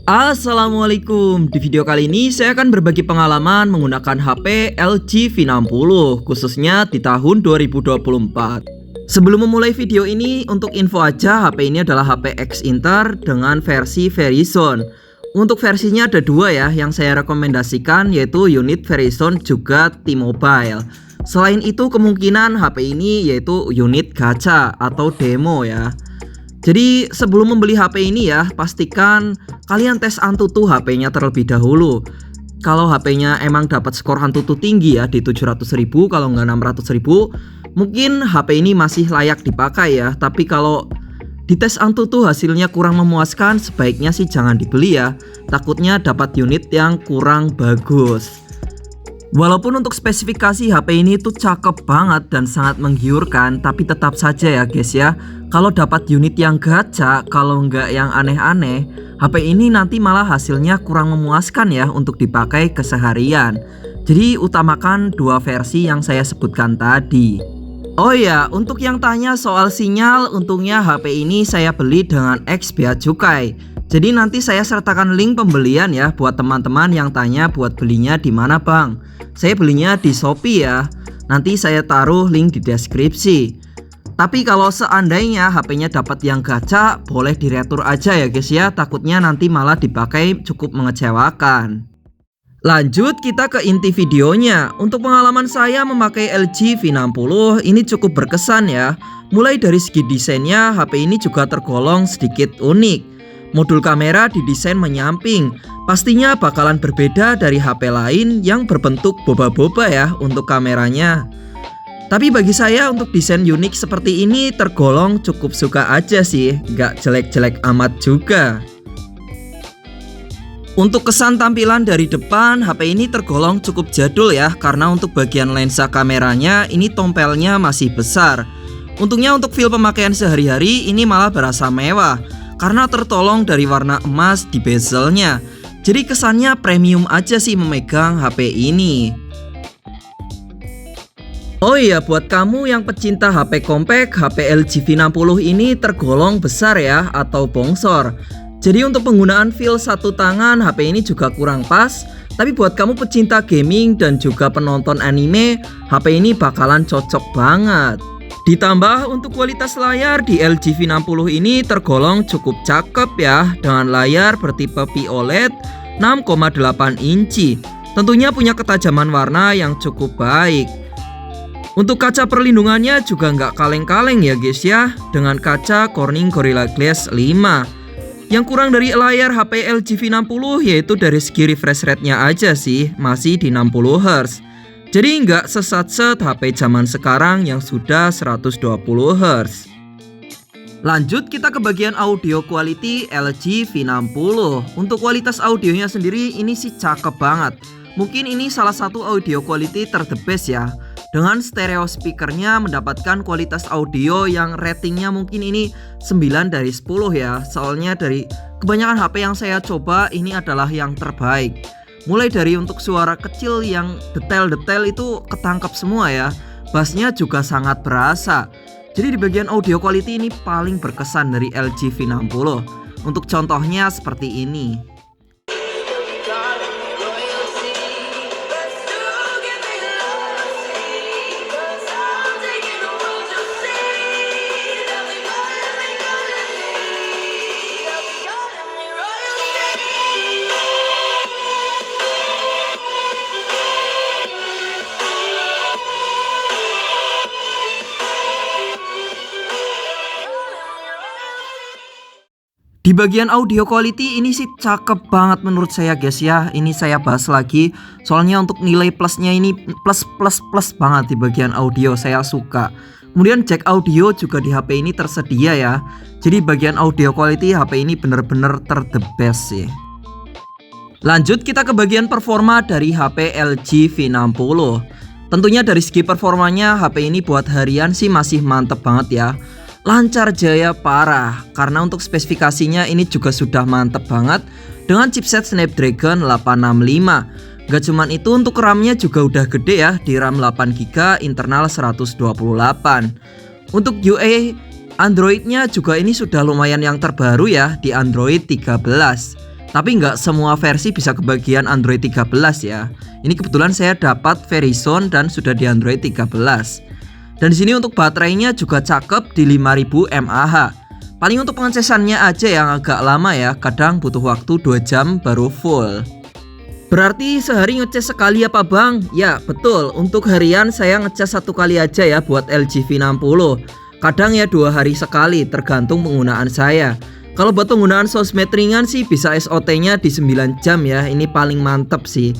Assalamualaikum. Di video kali ini saya akan berbagi pengalaman menggunakan HP LG V60 khususnya di tahun 2024. Sebelum memulai video ini, untuk info aja, HP ini adalah HP X-Inter dengan versi Verizon. Untuk versinya ada dua ya yang saya rekomendasikan, yaitu unit Verizon juga T-Mobile. Selain itu kemungkinan HP ini yaitu unit gacha atau demo ya. Jadi sebelum membeli HP ini ya, pastikan kalian tes Antutu HP-nya terlebih dahulu. Kalau HP-nya emang dapat skor Antutu tinggi ya di 700.000, kalau nggak 600.000, mungkin HP ini masih layak dipakai ya. Tapi kalau di tes Antutu hasilnya kurang memuaskan, sebaiknya sih jangan dibeli ya. Takutnya dapat unit yang kurang bagus. Walaupun untuk spesifikasi HP ini tuh cakep banget dan sangat menggiurkan, tapi tetap saja ya guys ya, kalau dapat unit yang gacha, kalau nggak yang aneh-aneh, HP ini nanti malah hasilnya kurang memuaskan ya untuk dipakai keseharian. Jadi utamakan dua versi yang saya sebutkan tadi. Oh ya, untuk yang tanya soal sinyal, untungnya HP ini saya beli dengan X Bea Cukai. Jadi nanti saya sertakan link pembelian ya buat teman-teman yang tanya buat belinya di mana bang. Saya belinya di Shopee ya. Nanti saya taruh link di deskripsi. Tapi kalau seandainya HP-nya dapat yang gacha, boleh diretur aja ya guys ya. Takutnya nanti malah dipakai cukup mengecewakan. Lanjut kita ke inti videonya. Untuk pengalaman saya memakai LG V60 ini cukup berkesan ya. Mulai dari segi desainnya, HP ini juga tergolong sedikit unik. Modul kamera didesain menyamping. Pastinya bakalan berbeda dari HP lain yang berbentuk boba-boba ya untuk kameranya. Tapi bagi saya untuk desain unik seperti ini tergolong cukup suka aja sih. Gak jelek-jelek amat juga. Untuk kesan tampilan dari depan, HP ini tergolong cukup jadul ya. Karena untuk bagian lensa kameranya ini tompelnya masih besar. Untungnya untuk feel pemakaian sehari-hari ini malah berasa mewah karena tertolong dari warna emas di bezelnya. Jadi kesannya premium aja sih memegang HP ini. Oh iya, buat kamu yang pecinta HP compact, HP LG V60 ini tergolong besar ya atau bongsor. Jadi untuk penggunaan feel satu tangan, HP ini juga kurang pas. Tapi buat kamu pecinta gaming dan juga penonton anime, HP ini bakalan cocok banget. Ditambah untuk kualitas layar di LG V60 ini tergolong cukup cakep ya, dengan layar bertipe POLED 6,8 inci. Tentunya punya ketajaman warna yang cukup baik. Untuk kaca perlindungannya juga nggak kaleng-kaleng ya guys ya, dengan kaca Corning Gorilla Glass 5. Yang kurang dari layar HP LG V60 yaitu dari segi refresh rate-nya aja sih, masih di 60 Hz. Jadi nggak sesat-set HP zaman sekarang yang sudah 120 Hz. Lanjut kita ke bagian audio quality LG V60. Untuk kualitas audionya sendiri ini sih cakep banget. Mungkin ini salah satu audio quality ter-the best ya. Dengan stereo speakernya mendapatkan kualitas audio yang ratingnya mungkin ini 9 dari 10 ya. Soalnya dari kebanyakan HP yang saya coba ini adalah yang terbaik. Mulai dari untuk suara kecil yang detail-detail itu ketangkap semua ya. Bassnya juga sangat berasa. Jadi di bagian audio quality ini paling berkesan dari LG V60. Untuk contohnya seperti ini. Di bagian audio quality ini sih cakep banget menurut saya guys ya. Ini saya bahas lagi. Soalnya untuk nilai plusnya ini plus banget di bagian audio, saya suka. Kemudian jack audio juga di HP ini tersedia ya. Jadi bagian audio quality HP ini bener-bener ter-the best sih. Lanjut kita ke bagian performa dari HP LG V60. Tentunya dari segi performanya HP ini buat harian sih masih mantep banget ya. Lancar jaya parah, karena untuk spesifikasinya ini juga sudah mantep banget dengan chipset Snapdragon 865. Gak cuman itu, untuk RAM-nya juga udah gede ya, di RAM 8GB, internal 128. Untuk UI Android-nya juga ini sudah lumayan yang terbaru ya, di Android 13. Tapi nggak semua versi bisa kebagian Android 13 ya. Ini kebetulan saya dapat Verizon dan sudah di Android 13. Dan di sini untuk baterainya juga cakep di 5000 mAh. Paling untuk pengecasannya aja yang agak lama ya, kadang butuh waktu 2 jam baru full. Berarti sehari ngecas sekali apa bang? Ya betul, untuk harian saya ngecas 1 kali aja ya buat LG V60. Kadang ya 2 hari sekali, tergantung penggunaan saya. Kalau buat penggunaan sosmed ringan sih bisa SOT-nya di 9 jam ya, ini paling mantep sih.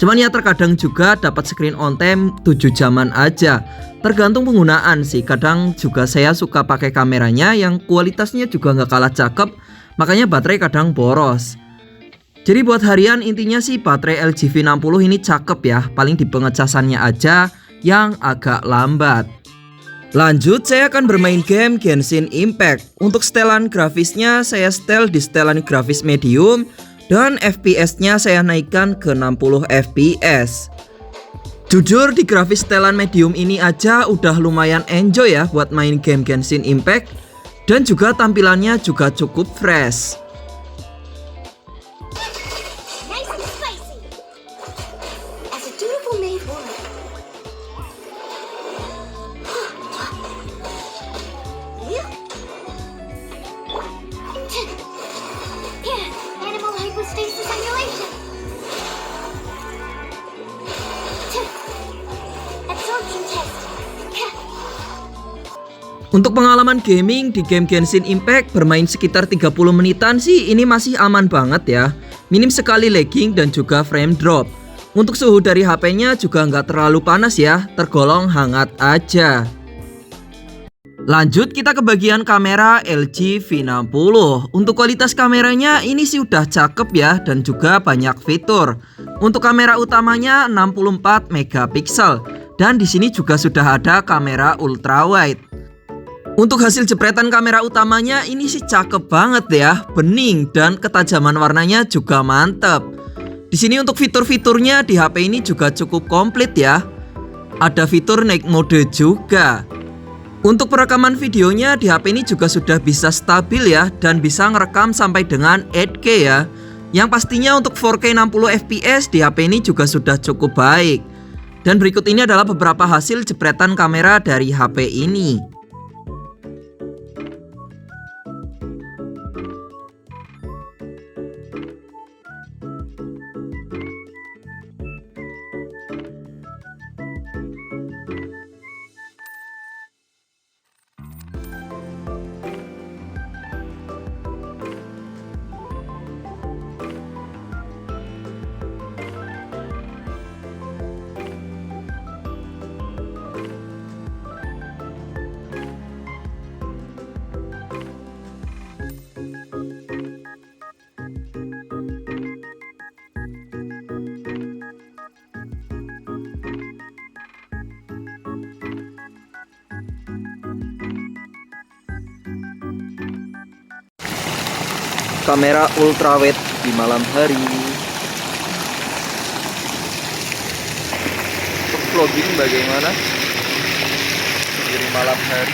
Cuman ya terkadang juga dapat screen on time 7 jaman aja. Tergantung penggunaan sih, kadang juga saya suka pakai kameranya yang kualitasnya juga nggak kalah cakep, makanya baterai kadang boros. Jadi buat harian intinya sih baterai LG V60 ini cakep ya, paling di pengecasannya aja yang agak lambat. Lanjut, saya akan bermain game Genshin Impact. Untuk setelan grafisnya saya setel di setelan grafis medium dan FPS-nya saya naikkan ke 60 FPS. Jujur di grafis setelan medium ini aja udah lumayan enjoy ya buat main game Genshin Impact, dan juga tampilannya juga cukup fresh. Untuk pengalaman gaming di game Genshin Impact bermain sekitar 30 menitan sih ini masih aman banget ya. Minim sekali lagging dan juga frame drop. Untuk suhu dari HP-nya juga nggak terlalu panas ya, tergolong hangat aja. Lanjut kita ke bagian kamera LG V60. Untuk kualitas kameranya ini sih udah cakep ya dan juga banyak fitur. Untuk kamera utamanya 64 megapiksel dan di sini juga sudah ada kamera ultrawide. Untuk hasil jepretan kamera utamanya ini sih cakep banget ya, bening dan ketajaman warnanya juga mantep. Di sini untuk fitur-fiturnya di HP ini juga cukup komplit ya. Ada fitur night mode juga. Untuk perekaman videonya di HP ini juga sudah bisa stabil ya dan bisa ngerekam sampai dengan 8K ya. Yang pastinya untuk 4K 60 fps di HP ini juga sudah cukup baik. Dan berikut ini adalah beberapa hasil jepretan kamera dari HP ini. Kamera ultrawide di malam hari. Untuk vlogging bagaimana di malam hari?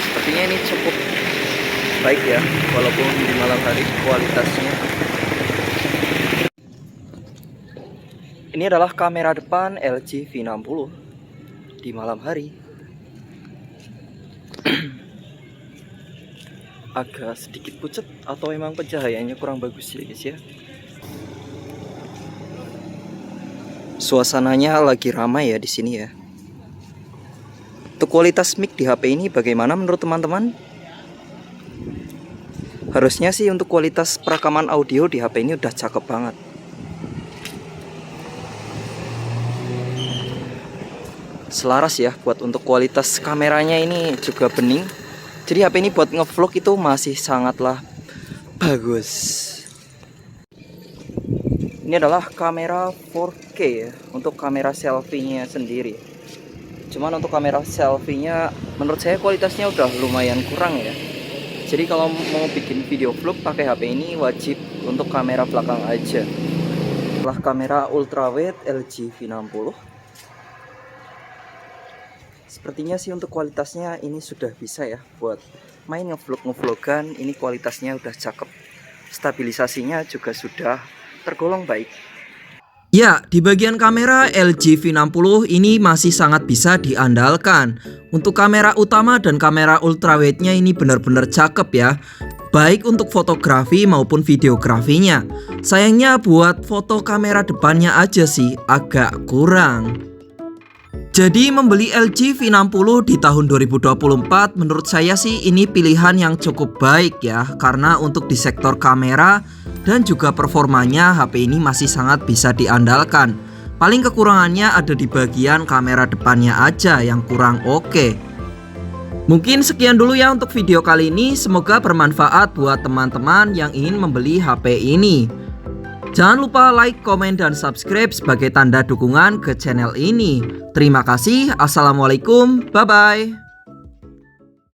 Sepertinya ini cukup baik ya, walaupun di malam hari kualitasnya. Ini adalah kamera depan LG V60 di malam hari. Agak sedikit pucat atau memang pencahayaannya kurang bagus ya guys ya. Suasananya lagi ramai ya di sini ya. Untuk kualitas mic di HP ini bagaimana menurut teman-teman? Harusnya sih untuk kualitas perekaman audio di HP ini udah cakep banget. Selaras ya buat untuk kualitas kameranya ini juga bening. Jadi HP ini buat ngevlog itu masih sangatlah bagus. Ini adalah kamera 4K ya, untuk kamera selfie-nya sendiri. Cuman untuk kamera selfie-nya menurut saya kualitasnya udah lumayan kurang ya. Jadi kalau mau bikin video vlog pakai HP ini wajib untuk kamera belakang aja. Adalah kamera ultrawide LG V60. Sepertinya sih untuk kualitasnya ini sudah bisa ya buat main ngevlogan. Ini kualitasnya udah cakep. Stabilisasinya juga sudah tergolong baik. Ya, di bagian kamera LG V60 ini masih sangat bisa diandalkan. Untuk kamera utama dan kamera ultrawide-nya ini benar-benar cakep ya. Baik untuk fotografi maupun videografinya. Sayangnya buat foto kamera depannya aja sih agak kurang. Jadi membeli LG V60 di tahun 2024 menurut saya sih ini pilihan yang cukup baik ya. Karena untuk di sektor kamera dan juga performanya HP ini masih sangat bisa diandalkan. Paling kekurangannya ada di bagian kamera depannya aja yang kurang oke. Mungkin sekian dulu ya untuk video kali ini. Semoga bermanfaat buat teman-teman yang ingin membeli HP ini. Jangan lupa like, komen, dan subscribe sebagai tanda dukungan ke channel ini. Terima kasih. Assalamualaikum. Bye-bye.